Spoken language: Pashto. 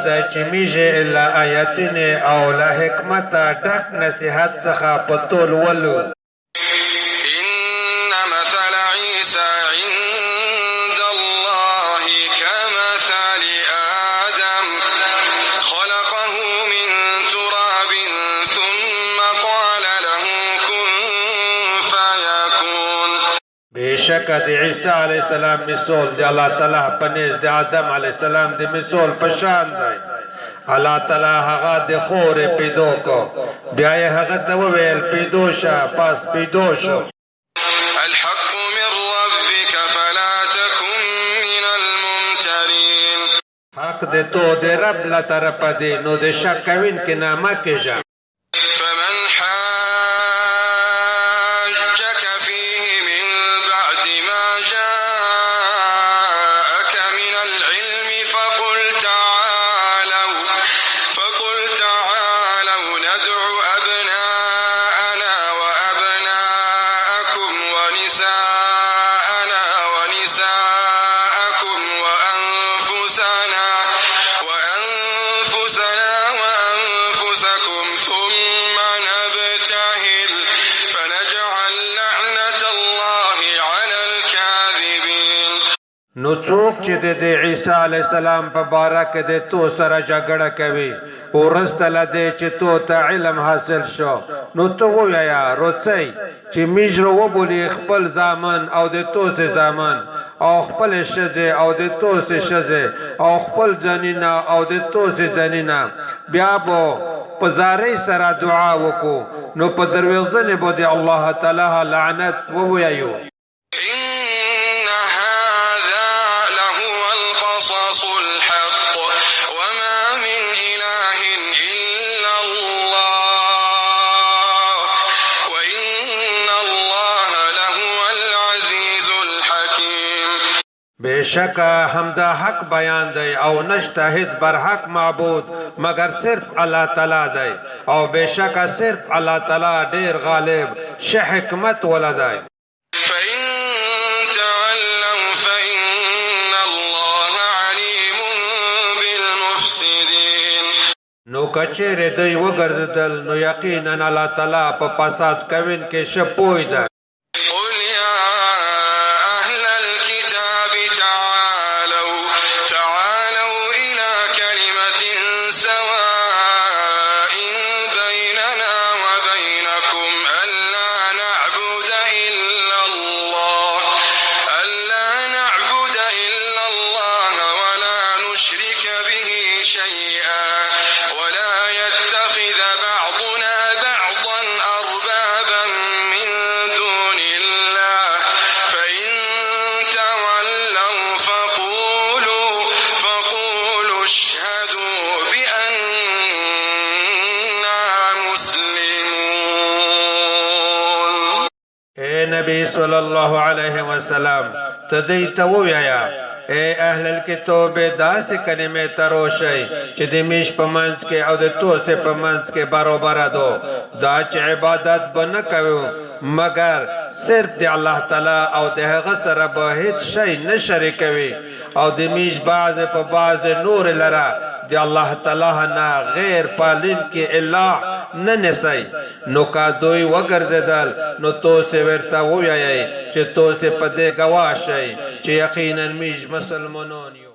ده چې میږي الا آیتونه او لا حکمت ډک نصیحت څخه په ټول ولو. إن مثل عيسى عند الله كمثل آدم خلقه من تراب ثم قال له كن فيكون. بیشک د عیسی علیہ السلام مثال د الله تعالی په نزد د آدم علیہ السلام د مثال په شان دی. الله تعالی هغه د خور پیدا کو بیا یې هغه ته وویل پیدا شه پس پیدا شو. الحق من ربك فلا تكن من الممترين. حق د تو د رب له طرفه دی نو د شک کوونکي نه مه کېږه. فمن حاجك فيه من بعد ما جاءك من العلم فقل تعالوا ندع أبناءنا وأبناءكم ونساءنا ونساءكم وأنفسنا وأنفسكم ثم نبتهل فنجعل لعنة الله على الكاذبين. نو څوک چې د عیسی علیہ السلام په باره کې د تو سره جګړه کوي ورسته له دې چې تو ته علم حاصل شو نو ته ووایه روڅئ چې میژرو وبولي خپل زامن او د توسې زامن او خپل ښځې او د توسې ښځې او خپل ځنینه او د توسې ځنینه بیا به په زارۍ سره دعا وکړو نو په دروغجنې به د الله تعالی لعنت ووایو. إن هذا لهو القصص الحق وما من إله إلا الله وإن الله لهو العزيز الحكيم. بیشک همدا حق بیان دی او نشته هیڅ برحق معبود مگر صرف الله تعالی دی او بیشک صرف الله تعالی ډیر غالب شه حکمت ولدی. فإن تولوا فإن الله عليم بالمفسدين. نو کچېرې دوی وګرځېدل نو یقینا الله تعالی په فساد کوونکي ښه پوه دی. قل يا أهل الكتاب تعالوا إلى كلمة سواء بيننا وبينكم ألا نعبد إلا الله ولا نشرك به شيئا ولا يتخذ بعضنا بعضا أربابا من دون الله فإن تولوا فقولوا اشهدوا بأننا مسلمون. اے نبی صلی اللہ علیہ وسلم تدی ته ووایه اے اهل الکتاب داسې کلمې تروشئ چې د میش په منځ کې او د توسې په منځ کې برابر دو دا چې عبادت به نه کوو مگر صرف د الله تعالی او د هغه سره به هیڅ شی نه شریکوي او د میش بعض په بعض نور لره د الله تعالی نه غیر پالونکي الله نه نیسئ. نو که دوی وګرځېدل نو توسې ورته ووایئ چې توسې په دې ګواه شئ چې یقینا میږ مسلمانان یو.